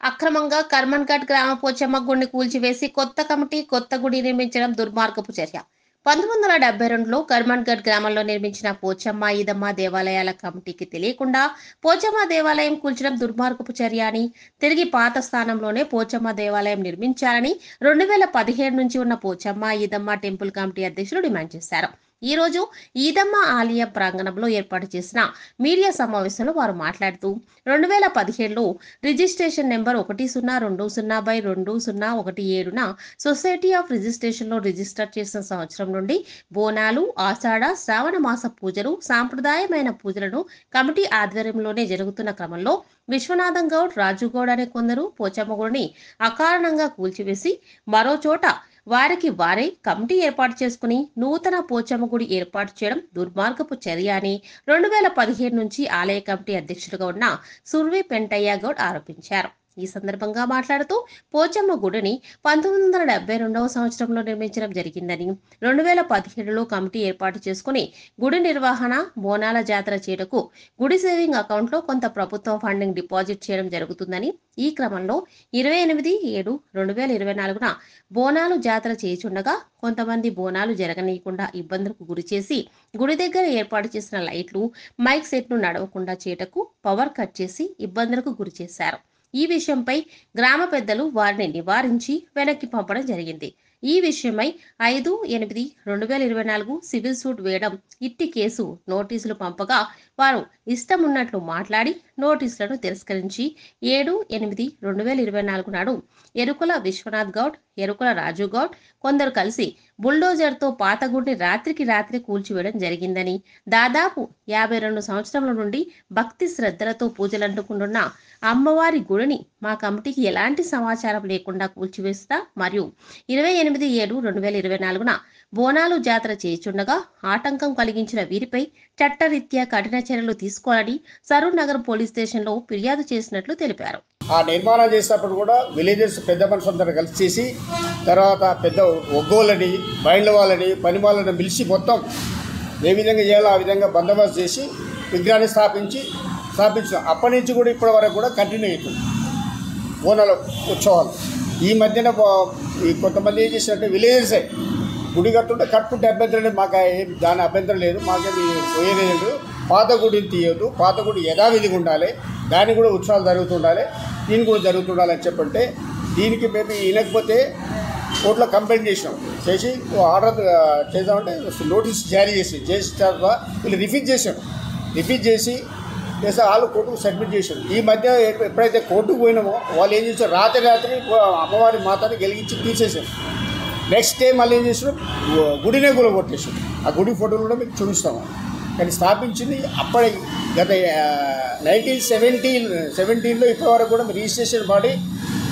అక్రమంగా కర్మన్ఘట్ గ్రామ పోచమ్మ గుడిని కూల్చివేసి కొత్త కమిటీ, కొత్త గుడి నిర్మించడం దుర్మార్గపు చర్య. 1972లో కర్మన్ఘట్ గ్రామంలో నిర్మించిన పోచమ్మ, ఈదమ్మ దేవాలయాల కమిటీకి తెలియకుండా పోచమ్మ దేవాలయం కూల్చడం దుర్మార్గపు చర్య అని, తిరిగి పాత స్థానంలోనే పోచమ్మ దేవాలయం నిర్మించాలని 2017 నుంచి ఉన్న పోచమ్మ, ఈదమ్మ టెంపుల్ కమిటీ అధ్యక్షులు డిమాండ్ చేశారు. ఈ రోజు ఈదమ్మ ఆలయ ప్రాంగణంలో ఏర్పాటు చేసిన మీడియా సమావేశంలో వారు మాట్లాడుతూ 2017లో రిజిస్ట్రేషన్ నెంబర్ 1020/2017న సొసైటీ ఆఫ్ రిజిస్ట్రేషన్లో రిజిస్టర్ చేసిన సంవత్సరం నుండి బోనాలు, ఆషాఢ, శ్రావణ మాస పూజలు, సాంప్రదాయమైన పూజలను కమిటీ ఆధ్వర్యంలోనే జరుగుతున్న క్రమంలో విశ్వనాథం గౌడ్, రాజు గౌడ్ అనే కొందరు పోచమ్మ గుడిని అకారణంగా కూల్చివేసి మరో చోట వారికి వారే కమిటీ ఏర్పాటు చేసుకుని నూతన పోచమ్మ గుడి ఏర్పాటు చేయడం దుర్మార్గపు చర్య అని 2017 నుంచి ఆలయ కమిటీ అధ్యక్షుడిగా ఉన్న సుర్వి పెంటయ్య గౌడ్ ఆరోపించారు. ఈ సందర్భంగా మాట్లాడుతూ పోచమ్మ గుడిని 1972వ సంవత్సరంలో నిర్మించడం జరిగిందని, 2017లో కమిటీ ఏర్పాటు చేసుకుని గుడి నిర్వహణ, బోనాల జాతర చేయటకు గుడి సేవింగ్ అకౌంట్లో కొంత ప్రభుత్వం ఫండింగ్ డిపాజిట్ చేయడం జరుగుతుందని, ఈ క్రమంలో 28/7/2024న బోనాలు జాతర చేయుచుండగా కొంతమంది బోనాలు జరగనీయకుండా ఇబ్బందులకు గురిచేసి గుడి దగ్గర ఏర్పాటు చేసిన లైట్లు, మైక్ సెట్ను నడవకుండా చేయటకు పవర్ కట్ చేసి ఇబ్బందులకు గురిచేశారు. ఈ విషయంపై గ్రామ పెద్దలు వారిని నివారించి వెనక్కి పంపడం జరిగింది. ఈ విషయమై 5/8/2024 సివిల్ సూట్ వేయడం, ఇట్టి కేసు నోటీసులు పంపగా వారు ఇష్టమున్నట్లు మాట్లాడి నోటీసులను తిరస్కరించి 7/8/2024 నాడు ఎరుకుల విశ్వనాథ్ గౌడ్, ఎరుకుల రాజు గౌడ్ కొందరు కలిసి బుల్డోజర్తో పాత గుడిని రాత్రికి రాత్రి కూల్చివేయడం జరిగిందని, దాదాపు 52 సంవత్సరముల నుండి భక్తి శ్రద్ధలతో పూజలందుకుంటున్న అమ్మవారి గుడిని మా కమిటీకి ఎలాంటి సమాచారం లేకుండా కూల్చివేస్తా మరియు 28/7/2024న బోనాలు జాతర చేయుచుండగా ఆటంకం కలిగించిన వీరిపై చట్టరీత్యా కఠిన చర్యలు తీసుకోవాలని సరూర్ నగర్ పోలీస్ స్టేషన్లో ఫిర్యాదు చేసినట్లు తెలిపారు. ఆ నిర్మాణం చేసేటప్పుడు కూడా విలేజెస్ పెద్ద మనుషులందరూ కలిసి చేసి తర్వాత పెద్ద ఒగ్గోళ్ళని, బయళ్ళ వాళ్ళని, పని వాళ్ళని పిలిచి మొత్తం ఏ విధంగా చేయాలో ఆ విధంగా బందోబస్తు చేసి విగ్రహాన్ని స్థాపించాం. అప్పటి నుంచి కూడా ఇప్పటి వరకు కూడా కంటిన్యూ అవుతుంది బోనాల ఉత్సవాలు. ఈ మధ్యన కొంతమంది ఏం చేసినట్టే విలేజెసే గుడి కట్టుకుంటే అభ్యంతరం లేదు, మాకు దాని అభ్యంతరం లేదు, మాకేది పోయేది లేదు. పాత గుడిని తీయద్దు, పాత గుడి యథావిధిగా ఉండాలి, దానికి కూడా ఉత్సవాలు జరుగుతుండాలి, దీనికి కూడా జరుగుతుండాలని చెప్పంటే దీనికి మేము వినకపోతే కోర్టులో కంప్లైంట్ చేసి ఆర్డర్ చేద్దామంటే నోటీస్ జారీ చేసిన తర్వాత వీళ్ళు రిఫ్యూజ్ చేసి వాళ్ళు కోర్టుకు సబ్మిట్ చేశారు. ఈ మధ్య ఎప్పుడైతే కోర్టుకు పోయినామో వాళ్ళు ఏం చేశారు, రాత్రి అమ్మవారి మాతని గెలిగించి తీసేశారు. నెక్స్ట్ డే మళ్ళీ ఏం చేసారు, గుడినే కూలగొట్టేసారు. ఆ గుడి ఫోటోలు కూడా మీకు చూపిస్తాము. కానీ స్థాపించింది అప్పటి గత 1917లో ఇప్పటివరకు కూడా రిజిస్ట్రేషన్ బాడీ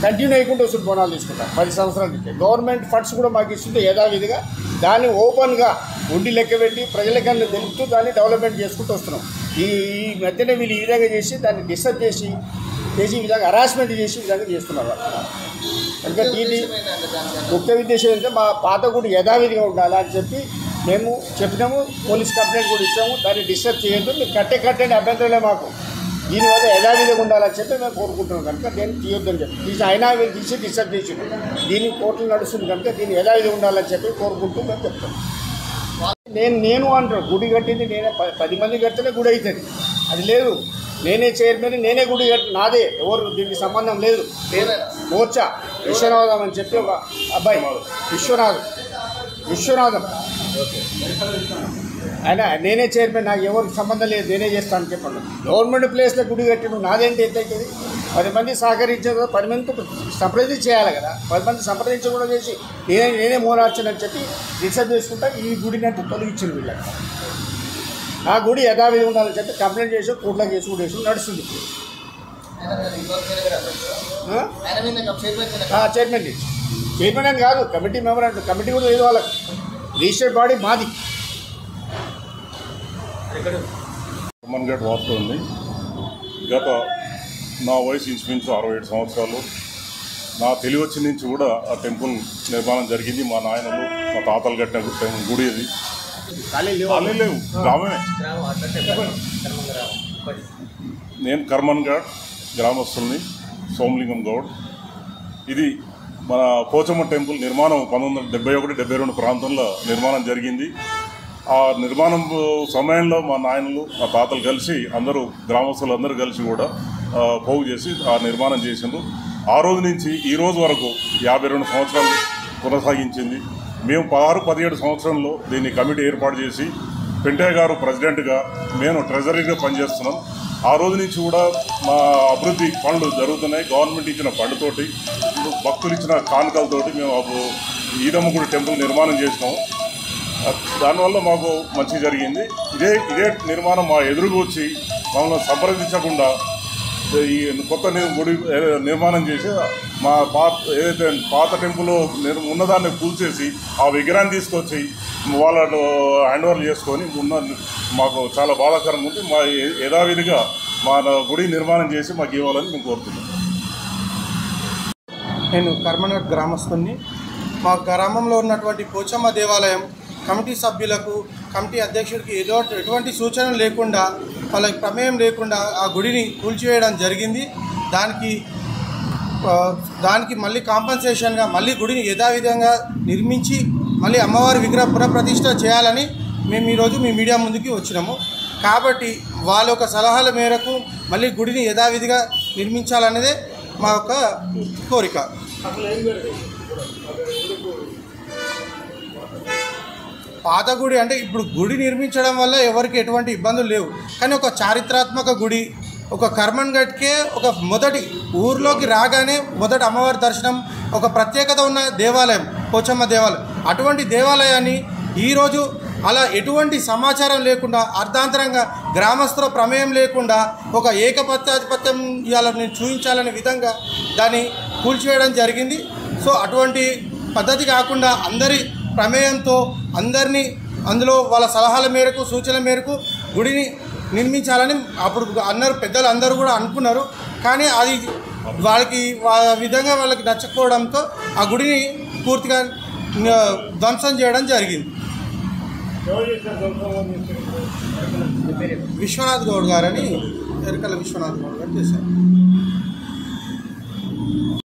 కంటిన్యూ అయ్యకుండా వస్తుంది. బోనాలు తీసుకుంటాం 10 సంవత్సరాల నుంచి. గవర్నమెంట్ ఫండ్స్ కూడా మాకు ఇస్తుంది యథావిధిగా. దాన్ని ఓపెన్గా ఉండి లెక్క పెట్టి ప్రజలకి తెలుపుతూ దాన్ని డెవలప్మెంట్ చేసుకుంటూ వస్తున్నాం. ఈ మధ్యనే వీళ్ళు ఈ విధంగా చేసి దాన్ని డిస్టర్బ్ చేసి ఈ విధంగా హరాస్మెంట్ చేసి ఈ విధంగా చేస్తున్నారు. కనుక దీన్ని ముఖ్య ఉద్దేశం ఏంటంటే మా పాత గుడి యథావిధిగా ఉండాలి అని చెప్పి మేము చెప్పినాము. పోలీస్ కంప్లైంట్ కూడా ఇచ్చాము. దాన్ని డిస్టర్బ్ చేయొద్దు, మీరు కట్టండి అభ్యంతరమే మాకు, దీనివల్ల యథావిధిగా ఉండాలని చెప్పి మేము కోరుకుంటున్నాం. కనుక దీన్ని తీయొద్దని చెప్పి అయినా వీళ్ళు తీసి డిస్టర్బ్ చేసి దీన్ని కోర్టులు నడుస్తుంది కనుక దీన్ని యథావిధిగా ఉండాలని చెప్పి కోరుకుంటూ మేము చెప్తాం. నేను అంటారు గుడి కట్టింది నేనే, 10 మంది కడితేనే గుడి అవుతుంది. అది లేదు, నేనే చైర్మన్, నేనే గుడి కట్టి నాదే, ఎవరు దీనికి సంబంధం లేదు. మోర్చా విశ్వనాథం అని చెప్పి ఒక అబ్బాయి విశ్వనాథం ఆయన నేనే చైర్మన్, నాకు ఎవరికి సంబంధం లేదు, నేనే చేస్తాను చెప్పండి. గవర్నమెంట్ ప్లేస్లో గుడి కట్టడం నాదేంటి ఎంత అవుతుంది? 10 మంది సహకరించారు, 10 మందితో సంప్రదించి చేయాలి కదా. 10 మంది సంప్రదించకుండా చేసి నేనే మూలార్చనని చెప్పి డిసైడ్ చేసుకుంటా ఈ గుడిని అంటే తొలగించింది వీళ్ళకి. ఆ గుడి యథావిధి ఉండాలని చెప్పి కంప్లైంట్ చేసి కోర్టులో కేసు కూడా వేసి నడుస్తుంది. చైర్మన్ అని కాదు, కమిటీ మెంబర్ అంటే కమిటీ కూడా లేదు వాళ్ళకి. రిజిస్టర్డ్ బాడీ మాది. కర్మన్ఘట్ వాస్తు ఉంది. గత నా వయసు ఇంచుమించు 67 సంవత్సరాలు. నా తెలివి వచ్చిన నుంచి కూడా ఆ టెంపుల్ నిర్మాణం జరిగింది. మా నాయనలు, మా తాతలు కట్టిన గుడి అది. లేవు, గ్రామమే. నేను కర్మన్ఘట్ గ్రామస్తుల్ని. సోమలింగం గౌడ్. ఇది మన పోచమ్మ టెంపుల్ నిర్మాణం 1971-72 ప్రాంతంలో నిర్మాణం జరిగింది. ఆ నిర్మాణం సమయంలో మా నాయనలు మా తాతలు కలిసి అందరూ గ్రామస్తులందరూ కలిసి కూడా పోగు చేసి ఆ నిర్మాణం చేసిండ్రు. ఆ రోజు నుంచి ఈ రోజు వరకు 52 సంవత్సరాలు కొనసాగించింది. మేము 16-17 సంవత్సరంలో దీన్ని కమిటీ ఏర్పాటు చేసి పెంటయ్య గారు ప్రెసిడెంట్గా మేము ట్రెజరీగా పనిచేస్తున్నాం. ఆ రోజు నుంచి కూడా మా అభివృద్ధి పనులు జరుగుతున్నాయి. గవర్నమెంట్ ఇచ్చిన ఫండ్తోటి, భక్తులు ఇచ్చిన కానుకలతోటి మేము ఈదమ్మ గుడి టెంపుల్ నిర్మాణం చేసినాము. దానివల్ల మాకు మంచి జరిగింది. ఇదే నిర్మాణం మా ఎదురుగా వచ్చి మమ్మల్ని సంప్రదించకుండా ఈ కొత్త గుడి నిర్మాణం చేసి మా ఏదైతే పాత టెంపుల్ ఉన్నదాన్ని కూల్చేసి ఆ విగ్రహాన్ని తీసుకొచ్చి వాళ్ళు హ్యాండ్ ఓవర్ చేసుకొని మాకు చాలా బాధాకరంగా ఉంది. మా యథావిధిగా మా గుడి నిర్మాణం చేసి మాకు ఇవ్వాలని మేము కోరుతున్నాం. నేను కర్మనగర్ గ్రామస్తుని. మా గ్రామంలో ఉన్నటువంటి పోచమ్మ దేవాలయం కమిటీ సభ్యులకు, కమిటీ అధ్యక్షుడికి ఎటువంటి సూచనలు లేకుండా, వాళ్ళకి ప్రమేయం లేకుండా ఆ గుడిని కూల్చివేయడం జరిగింది. దానికి మళ్ళీ కాంపన్సేషన్గా మళ్ళీ గుడిని యథావిధంగా నిర్మించి మళ్ళీ అమ్మవారి విగ్రహ పునఃప్రతిష్ఠ చేయాలని మేము ఈరోజు మీ మీడియా ముందుకి వచ్చినాము. కాబట్టి వాళ్ళ యొక్క సలహాల మేరకు మళ్ళీ గుడిని యథావిధిగా నిర్మించాలనేదే మా యొక్క కోరిక. పాత గుడి అంటే ఇప్పుడు గుడి నిర్మించడం వల్ల ఎవరికి ఎటువంటి ఇబ్బందులు లేవు, కానీ ఒక చారిత్రాత్మక గుడి, ఒక కర్మన్ఘట్కే ఒక మొదటి ఊర్లోకి రాగానే మొదటి అమ్మవారి దర్శనం, ఒక ప్రత్యేకత ఉన్న దేవాలయం పోచమ్మ దేవాలయం. అటువంటి దేవాలయాన్ని ఈరోజు అలా ఎటువంటి సమాచారం లేకుండా అర్ధాంతరంగా గ్రామస్తుల ప్రమేయం లేకుండా ఒక ఏకపత్యాధిపత్యం ఇవ్వాలని చూపించాలనే విధంగా దాన్ని కూల్చివేయడం జరిగింది. సో అటువంటి పద్ధతి కాకుండా అందరి ప్రమేయంతో అందరినీ అందులో వాళ్ళ సలహాల మేరకు, సూచనల మేరకు గుడిని నిర్మించాలని అప్పుడు పెద్దలు అందరూ కూడా అనుకున్నారు. కానీ అది వాళ్ళకి విధంగా వాళ్ళకి నచ్చకపోవడంతో ఆ గుడిని పూర్తిగా ధ్వంసం చేయడం జరిగింది. విశ్వనాథ్ గౌడ్ గారని, ఎరకల విశ్వనాథ్ గౌడ్ గారు చేశారు.